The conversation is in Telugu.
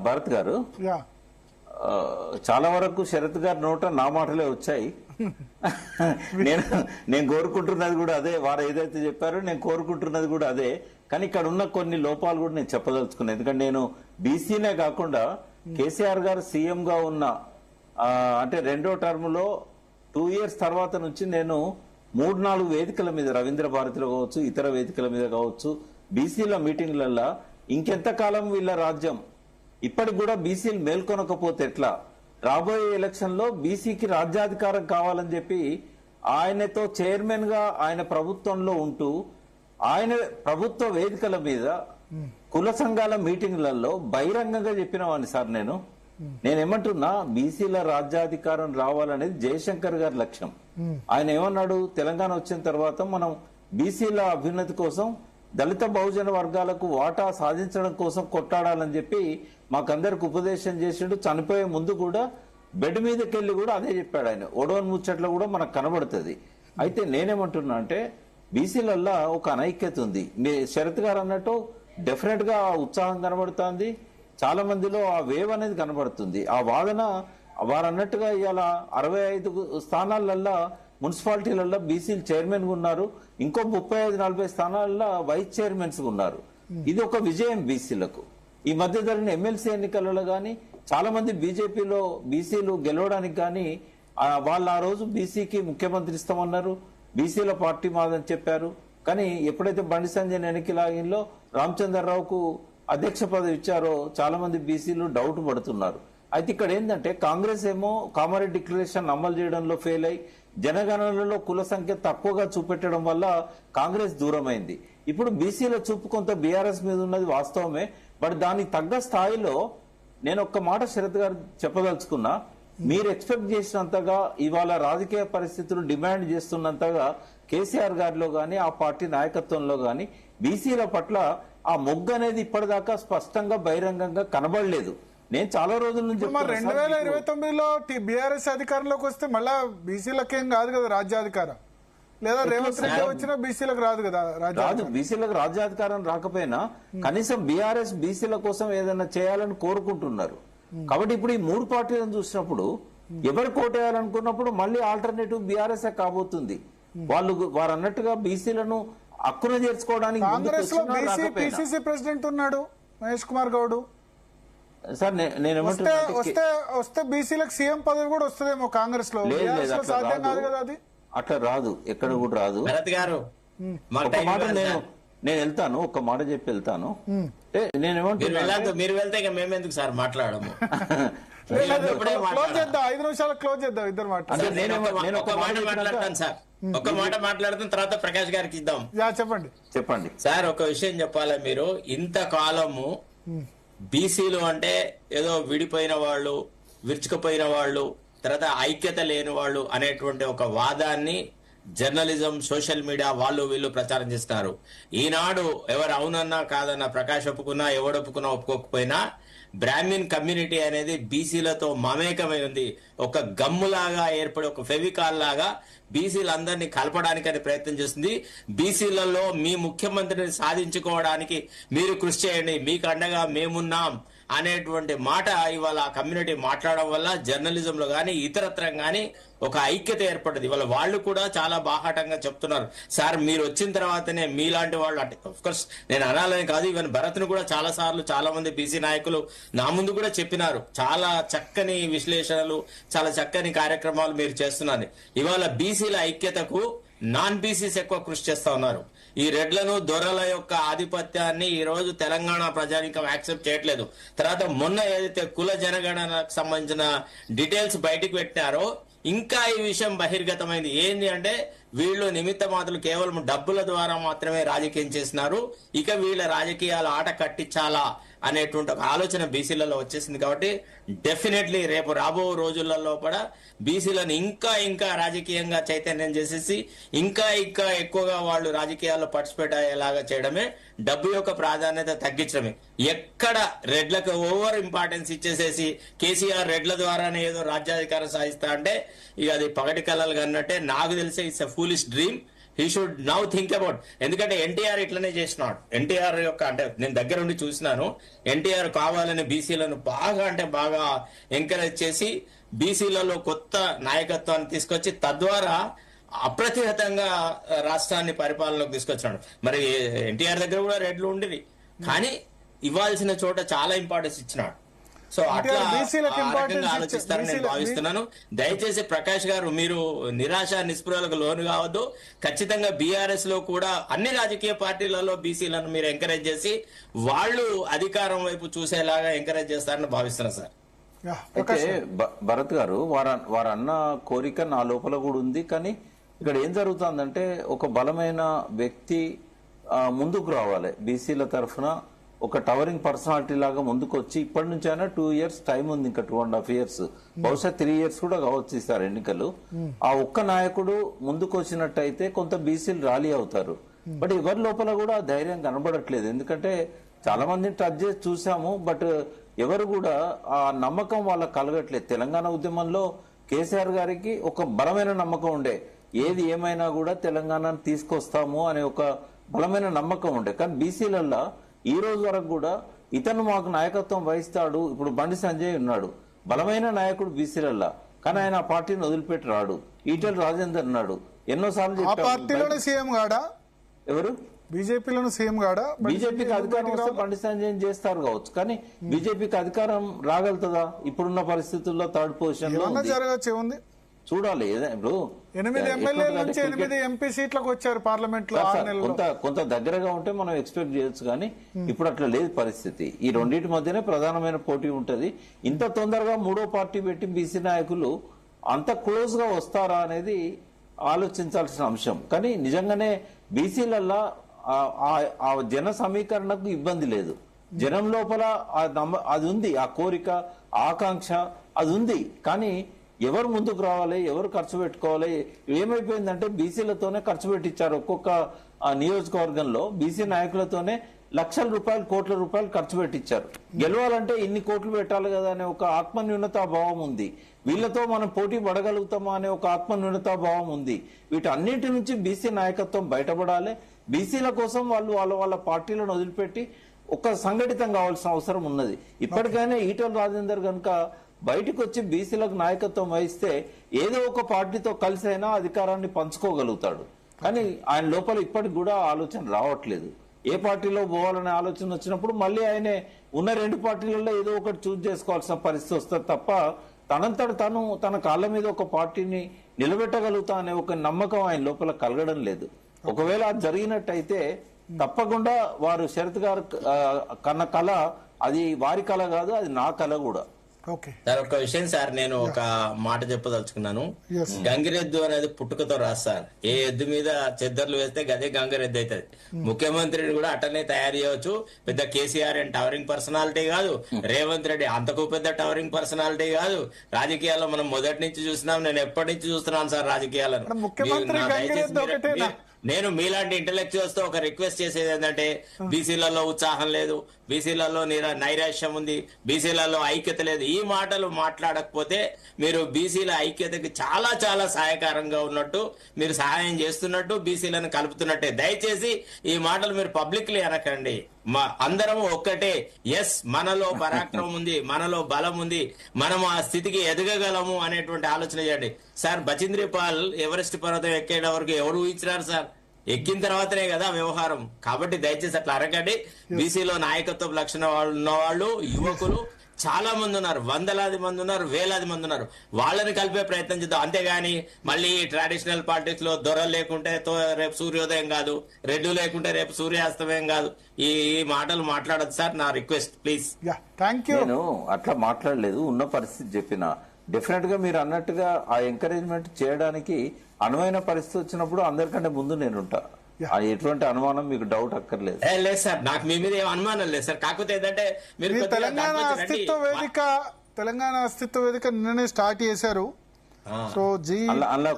భరత్ గారు, చాలా వరకు శరత్ గారి నోట నా మాటలే వచ్చాయి. నేను కోరుకుంటున్నది కూడా అదే, వారు ఏదైతే చెప్పారో నేను కోరుకుంటున్నది కూడా అదే. కానీ ఇక్కడ ఉన్న కొన్ని లోపాలు కూడా నేను చెప్పదలుచుకున్నాను. ఎందుకంటే నేను బీసీనే కాకుండా కేసీఆర్ గారు సీఎం గా ఉన్న అంటే రెండో టర్మ్ లో 2 years తర్వాత నుంచి నేను 3-4 వేదికల మీద, రవీంద్ర భారతిలో కావచ్చు, ఇతర వేదికల మీద కావచ్చు, బీసీల మీటింగ్లల్లో ఇంకెంత కాలం వీళ్ళ రాజ్యం, ఇప్పటికి కూడా బీసీలు మేల్కొనకపోతే ఎట్లా, రాబోయే ఎలక్షన్ లో బీసీకి రాజ్యాధికారం కావాలని చెప్పి ఆయనతో చైర్మన్ గా ఆయన ప్రభుత్వంలో ఉంటూ ఆయన ప్రభుత్వ వేదికల మీద కుల సంఘాల మీటింగ్లలో బహిరంగంగా చెప్పినవాడిని సార్. నేనేమంటున్నా, బీసీల రాజ్యాధికారం రావాలనేది జయశంకర్ గారి లక్ష్యం. ఆయన ఏమన్నాడు, తెలంగాణ వచ్చిన తర్వాత మనం బీసీల అభ్యున్నతి కోసం, దళిత బహుజన వర్గాలకు వాటా సాధించడం కోసం కొట్టాడాలని చెప్పి మాకందరికి ఉపదేశం చేసిండు. చనిపోయే ముందు కూడా బెడ్ మీదకెళ్లి కూడా అదే చెప్పాడు ఆయన. ఓడోన్ ముచ్చట్లో కూడా మనకు కనబడుతుంది. అయితే నేనేమంటున్నా అంటే, బీసీలల్లో ఒక అనైక్యత ఉంది. మీ శరత్ గారు అన్నట్టు డెఫినెట్ గా ఉత్సాహం కనబడుతుంది, చాలా మందిలో ఆ వేవ్ అనేది కనబడుతుంది. ఆ వాదన వారు అన్నట్టుగా ఇవాళ 65 స్థానాలల్లో మున్సిపాలిటీలలో బీసీలు చైర్మన్ గా ఉన్నారు, ఇంకో 35-40 స్థానాలలో వైస్ చైర్మన్స్ ఉన్నారు. ఇది ఒక విజయం బీసీలకు. ఈ మధ్య జరిగిన ఎమ్మెల్సీ ఎన్నికలలో గాని చాలా మంది బీజేపీలో బీసీలు గెలవడానికి గాని వాళ్ళు ఆ రోజు బీసీకి ముఖ్యమంత్రి ఇస్తామన్నారు, బీసీల పార్టీ మాదని చెప్పారు. కానీ ఎప్పుడైతే బండి సంజయ్ ఎన్నికలాగిలో రామచంద్రరావుకు అధ్యక్ష పదవి ఇచ్చారో చాలా మంది బీసీలు డౌట్ పడుతున్నారు. అయితే ఇక్కడ ఏంటంటే, కాంగ్రెస్ ఏమో కామారెడ్డి డిక్లరేషన్ అమలు చేయడంలో ఫెయిల్ అయి జనగణనలో కుల సంఖ్య తక్కువగా చూపెట్టడం వల్ల కాంగ్రెస్ దూరమైంది. ఇప్పుడు బీసీల చూపు కొంత బీఆర్ఎస్ మీద ఉన్నది వాస్తవమే. బట్ దానికి తగ్గ స్థాయిలో నేను ఒక్క మాట శరత్ గారు చెప్పదలుచుకున్నా, మీరు ఎక్స్పెక్ట్ చేసినంతగా ఇవాళ రాజకీయ పరిస్థితులు డిమాండ్ చేస్తున్నంతగా కేసీఆర్ గారిలో గాని ఆ పార్టీ నాయకత్వంలో గాని బీసీల పట్ల ఆ మొగ్గు అనేది ఇప్పటిదాకా స్పష్టంగా బహిరంగంగా కనబడలేదు. నేను చాలా రోజుల నుంచి 2029లో బీఆర్ఎస్ అధికారంలోకి వస్తే మళ్ళా బీసీలకేం కాదు కదా రాజ్యాధికారం, లేదా రేవంత్ రెడ్డి వచ్చినా బీసీలకు రాదు కదా రాదు. బీసీలకు రాజ్యాధికారం రాకపోయినా కనీసం బీఆర్ఎస్ బీసీల కోసం ఏదైనా చేయాలని కోరుకుంటున్నారు. కాబట్టి ఇప్పుడు ఈ 3 పార్టీలను చూసినప్పుడు ఎవరు కోటేయాలనుకున్నప్పుడు మళ్ళీ ఆల్టర్నేటివ్ బీఆర్ఎస్ కాబోతుంది. వారు అన్నట్టుగా బీసీలను హక్కున చేర్చుకోవడానికి కాంగ్రెస్ లో పిసిసి ప్రెసిడెంట్ ఉన్నాడు మహేష్ కుమార్ గౌడ్ సార్. వస్తే బీసీలకు సీఎం పదవి కూడా వస్తుందేమో కాంగ్రెస్ లో. సాధ్యం కాదు కదా అది, అట్లా రాదు, ఎక్కడ కూడా రాదు. ఒక మాట నేను వెళ్తాను, ఒక్క మాట చెప్పి వెళ్తాను. నేనేమంటున్నా, మీరు వెళ్తే ఇక మేము ఎందుకు సార్ మాట్లాడము, క్లోజ్ చేద్దాం, 5 నిమిషాలు క్లోజ్ చేద్దాం ఇద్దరు మాట్లాడతాను సార్. ఒక మాట మాట్లాడుతున్న తర్వాత ప్రకాష్ గారికి ఇద్దాం. చెప్పండి సార్. ఒక విషయం చెప్పాలా, మీరు ఇంతకాలము బీసీలు అంటే ఏదో విడిపోయిన వాళ్ళు, విరుచుకుపోయిన వాళ్ళు, తర్వాత ఐక్యత లేని వాళ్ళు అనేటువంటి ఒక వాదాన్ని జర్నలిజం, సోషల్ మీడియా వాళ్ళు వీళ్ళు ప్రచారం చేస్తున్నారు. ఈనాడు ఎవరు అవునన్నా కాదన్నా, ప్రకాష్ ఒప్పుకున్నా, ఎవడు ఒప్పుకున్నా ఒప్పుకోకపోయినా, బ్రాహ్మిన్ కమ్యూనిటీ అనేది బీసీలతో మమేకమై ఉంది. ఒక గమ్ములాగా ఏర్పడి, ఒక ఫెవికాల్ లాగా బీసీలందరినీ కలపడానికని ప్రయత్నం చేస్తుంది. బీసీలలో మీ ముఖ్యమంత్రిని సాధించుకోవడానికి మీరు కృషి చేయండి, మీకు అండగా మేమున్నాం అనేటువంటి మాట ఇవాళ ఆ కమ్యూనిటీ మాట్లాడడం వల్ల జర్నలిజంలో గానీ ఇతరత్రం గానీ ఒక ఐక్యత ఏర్పడింది. ఇవాళ వాళ్ళు కూడా చాలా బాహాటంగా చెప్తున్నారు, సార్ మీరు వచ్చిన తర్వాతనే మీలాంటి వాళ్ళు, అంటే ఆఫ్ కోర్స్ నేను అనాలని కాదు, ఈవెన్ భరత్ ను కూడా చాలా సార్లు చాలా మంది బీసీ నాయకులు నా ముందు కూడా చెప్పినారు, చాలా చక్కని విశ్లేషణలు, చాలా చక్కని కార్యక్రమాలు మీరు చేస్తున్నారు. ఇవాళ బీసీల ఐక్యతకు నాన్ బీసీస్ ఎక్కువ కృషి చేస్తా ఉన్నారు. ఈ రెడ్లను, దొరల యొక్క ఆధిపత్యాన్ని ఈ రోజు తెలంగాణ ప్రజానీకం యాక్సెప్ట్ చేయట్లేదు. తర్వాత మొన్న ఏదైతే కుల జనగణనకు సంబంధించిన డీటెయిల్స్ బయటకు పెట్టినారో ఇంకా ఈ విషయం బహిర్గతమైంది. ఏంది అంటే, వీళ్ళు నిమిత్త మాత్రులు కేవలం డబ్బుల ద్వారా మాత్రమే రాజకీయం చేసినారు, ఇక వీళ్ళ రాజకీయాల ఆట కట్టించాలా అనేటువంటి ఒక ఆలోచన బీసీలలో వచ్చేసింది. కాబట్టి డెఫినెట్లీ రేపు రాబో రోజులలో కూడా బీసీలను ఇంకా రాజకీయంగా చైతన్యం చేసేసి ఇంకా ఎక్కువగా వాళ్ళు రాజకీయాల్లో పార్టిసిపేట్ అయ్యేలాగా చేయడమే, డబ్బు యొక్క ప్రాధాన్యత తగ్గించడమే. ఎక్కడ రెడ్లకు ఓవర్ ఇంపార్టెన్స్ ఇచ్చేసేసి కేసీఆర్ రెడ్ల ద్వారానే ఏదో రాజ్యాధికారం సాధిస్తా అంటే ఇక అది పగటి కళలు అన్నట్టే. నాకు తెలిసే it's a foolish dream. He should now think about. ఎందుకంటే ఎన్టీఆర్ ఇట్లనే చేసినాడు. ఎన్టీఆర్ యొక్క అంటే నేను దగ్గర ఉండి చూసినాను. ఎన్టీఆర్ కావాలని బీసీలను బాగా అంటే బాగా ఎంకరేజ్ చేసి బీసీలలో కొత్త నాయకత్వాన్ని తీసుకొచ్చి తద్వారా అప్రతిహతంగా రాష్ట్రాన్ని పరిపాలనలోకి తీసుకొచ్చినాడు. మరి ఎన్టీఆర్ దగ్గర కూడా రెడ్లు ఉండేవి, కానీ ఇవ్వాల్సిన చోట చాలా ఇంపార్టెన్స్ ఇచ్చినాడు. సో అట్లా బీసీలకు ఆ ఇంపార్టెన్స్ రకంగా ఆలోచిస్తారని నేను భావిస్తున్నాను. దయచేసి ప్రకాష్ గారు మీరు నిరాశ నిస్పృహలకు లోను కావద్దు. ఖచ్చితంగా బీఆర్ఎస్ లో కూడా అన్ని రాజకీయ పార్టీలలో బీసీలను మీరు ఎంకరేజ్ చేసి వాళ్ళు అధికారం వైపు చూసేలాగా ఎంకరేజ్ చేస్తారని భావిస్తున్నాను సార్. యా, అయితే ప్రకాష్ భరత్ గారు వారు అన్న కోరిక నా లోపల కూడా ఉంది. కానీ ఇక్కడ ఏం జరుగుతుందంటే ఒక బలమైన వ్యక్తి ముందుకు రావాలి. బీసీల తరఫున ఒక టవరింగ్ పర్సనాలిటీ లాగా ముందుకు వచ్చి ఇప్పటి నుంచి అయినా 2 years టైం ఉంది, ఇంకా 2.5 years, బహుశా 3 years కూడా కావచ్చు ఇస్తారు ఎన్నికలు. ఆ ఒక్క నాయకుడు ముందుకు వచ్చినట్టయితే కొంత బీసీలు ర్యాలీ అవుతారు. బట్ ఎవరి లోపల కూడా ధైర్యం కనబడట్లేదు. ఎందుకంటే చాలా మందిని టచ్ చేసి చూసాము, బట్ ఎవరు కూడా ఆ నమ్మకం వాళ్ళకి కలగట్లేదు. తెలంగాణ ఉద్యమంలో కేసీఆర్ గారికి ఒక బలమైన నమ్మకం ఉండే, ఏది ఏమైనా కూడా తెలంగాణను తీసుకొస్తాము అనే ఒక బలమైన నమ్మకం ఉండే. కానీ బీసీలల్లో ఈ రోజు వరకు కూడా ఇతను మాకు నాయకత్వం వహిస్తాడు. ఇప్పుడు బండి సంజయ్ ఉన్నాడు, బలమైన నాయకుడు బీసీలల్లో, కానీ ఆయన ఆ పార్టీని వదిలిపెట్టి రాడు. ఈటెల రాజేందర్ ఉన్నాడు, ఎన్నోసార్లు ఆ పార్టీలోనే సీఎం కాడా? ఎవరు బీజేపీలోనే సీఎం కాడా? బీజేపీకి అధికారం వస్తే బండి సంజయ్ చేస్తారు కావచ్చు, కానీ బీజేపీకి అధికారం రాగలుగుతుందా ఇప్పుడున్న పరిస్థితుల్లో? థర్డ్ పొజిషన్ లో ఉంది. జరగచ్చు ఏముంది చూడాలి. ఇప్పుడు 8 ఎమ్మెల్యేల నుంచి 8 ఎంపీ సీట్లకు వచ్చారు పార్లమెంట్ లో 6 నెలల్లో. కొంత దగ్గరగా ఉంటే మనం ఎక్స్పెక్ట్ చేయొచ్చు, కానీ ఇప్పుడు అట్లా లేదు పరిస్థితి. ఈ రెండింటి మధ్యనే ప్రధానమైన పోటీ ఉంటది. ఇంత తొందరగా మూడో పార్టీ పెట్టి బీసీ నాయకులు అంత క్లోజ్ గా వస్తారా అనేది ఆలోచించాల్సిన అంశం. కానీ నిజంగానే బీసీలల్లా ఆ జన సమీకరణకు ఇబ్బంది లేదు. జనం లోపల అది ఉంది, ఆ కోరిక, ఆకాంక్ష అది ఉంది. కానీ ఎవరు ముందుకు రావాలి, ఎవరు ఖర్చు పెట్టుకోవాలి? ఏమైపోయిందంటే బీసీలతోనే ఖర్చు పెట్టించారు. ఒక్కొక్క నియోజకవర్గంలో బీసీ నాయకులతోనే లక్షల రూపాయలు, కోట్ల రూపాయలు ఖర్చు పెట్టించారు. గెలవాలంటే ఇన్ని కోట్లు పెట్టాలి కదా అనే ఒక ఆత్మన్యూనతా భావం ఉంది. వీళ్లతో మనం పోటీ పడగలుగుతామా అనే ఒక ఆత్మన్యూనతా భావం ఉంది. వీటన్నిటి నుంచి బీసీ నాయకత్వం బయటపడాలి. బీసీల కోసం వాళ్ళ పార్టీలను వదిలిపెట్టి ఒక సంఘటితం కావాల్సిన అవసరం ఉన్నది. ఇప్పటికైనా ఈటెల రాజేందర్ కనుక బయటకు వచ్చి బీసీలకు నాయకత్వం వహిస్తే ఏదో ఒక పార్టీతో కలిసి అయినా అధికారాన్ని పంచుకోగలుగుతాడు. కానీ ఆయన లోపల ఇప్పటికి కూడా ఆలోచన రావట్లేదు. ఏ పార్టీలో పోవాలనే ఆలోచన వచ్చినప్పుడు మళ్ళీ ఆయనే ఉన్న 2 పార్టీలలో ఏదో ఒకటి చూస్ చేసుకోవాల్సిన పరిస్థితి వస్తుంది తప్ప తనంతట తను తన కాళ్ళ మీద ఒక పార్టీని నిలబెట్టగలుగుతా అనే ఒక నమ్మకం ఆయన లోపల కలగడం లేదు. ఒకవేళ అది జరిగినట్టయితే తప్పకుండా వారు శరత్ గారు కన్న కళ అది వారి కళ కాదు, అది నా కళ కూడా. సార్ ఒక విషయం సార్, నేను ఒక మాట చెప్పదలుచుకున్నాను. గంగిరెద్దు అనేది పుట్టుకతో రాదు సార్. ఏ ఎద్దు మీద చెద్దర్లు వేస్తే గదే గంగిరెద్దు అవుతుంది. ముఖ్యమంత్రిని కూడా అట్టనే తయారు చేయవచ్చు. పెద్ద కేసీఆర్ అండ్ టవరింగ్ పర్సనాలిటీ కాదు, రేవంత్ రెడ్డి అంతకు పెద్ద టవరింగ్ పర్సనాలిటీ కాదు. రాజకీయాల్లో మనం మొదటి నుంచి చూస్తున్నాం, నేను ఎప్పటి నుంచి చూస్తున్నాను సార్ రాజకీయాలను. నేను మీలాంటి ఇంటెలెక్చువల్స్ తో ఒక రిక్వెస్ట్ చేసేది ఏంటంటే, బీసీలలో ఉత్సాహం లేదు, బీసీలలో నైరాశ్యం ఉంది, బీసీలలో ఐక్యత లేదు. ఈ మాటలు మాట్లాడకపోతే మీరు బీసీల ఐక్యతకి చాలా చాలా సహాయకారంగా ఉన్నట్టు, మీరు సహాయం చేస్తున్నట్టు, బీసీలను కలుపుతున్నట్టే. దయచేసి ఈ మాటలు మీరు పబ్లిక్లీ అనకండి. అందరం ఒక్కటే. ఎస్, మనలో పరాక్రమం ఉంది, మనలో బలం ఉంది, మనం ఆ స్థితికి ఎదగగలము అనేటువంటి ఆలోచన చేయండి. సార్, బచింద్రి పాల్ ఎవరెస్ట్ పర్వతం ఎక్కేట వరకు ఎవరు ఊహించినారు సార్? ఎక్కిన తర్వాతనే కదా వ్యవహారం. కాబట్టి దయచేసి అట్లా అరగండి. బీసీలో నాయకత్వ లక్షణ ఉన్న వాళ్ళు, యువకులు చాలా మంది ఉన్నారు, వందలాది మంది ఉన్నారు, వేలాది మంది ఉన్నారు. వాళ్ళని కలిపే ప్రయత్నం చేద్దాం. అంతేగాని మళ్ళీ ట్రెడిషనల్ పాలిటిక్స్ లో దొరలు లేకుంటే రేపు సూర్యోదయం కాదు, రెడ్డు లేకుంటే రేపు సూర్యాస్తమయం కాదు. ఈ మాటలు మాట్లాడదు సార్, నా రిక్వెస్ట్ ప్లీజ్. నేను అట్లా మాట్లాడలేదు, ఉన్న పరిస్థితి చెప్పిన. డెఫినెట్ గా మీరు అన్నట్టుగా ఆ ఎంకరేజ్మెంట్ చేయడానికి అనువైన పరిస్థితి వచ్చినప్పుడు అందరికంటే ముందు నేనుంటా. ఎటువంటి అనుమానం, మీకు డౌట్ అక్కర్లేదు. లేదు సార్, నాకు మీ మీద ఏం అనుమానం లేదు సార్. కాకపోతే ఏంటంటే మీరు తెలంగాణ అస్తిత్వ వేదిక నిన్ననే స్టార్ట్ చేశారు. సో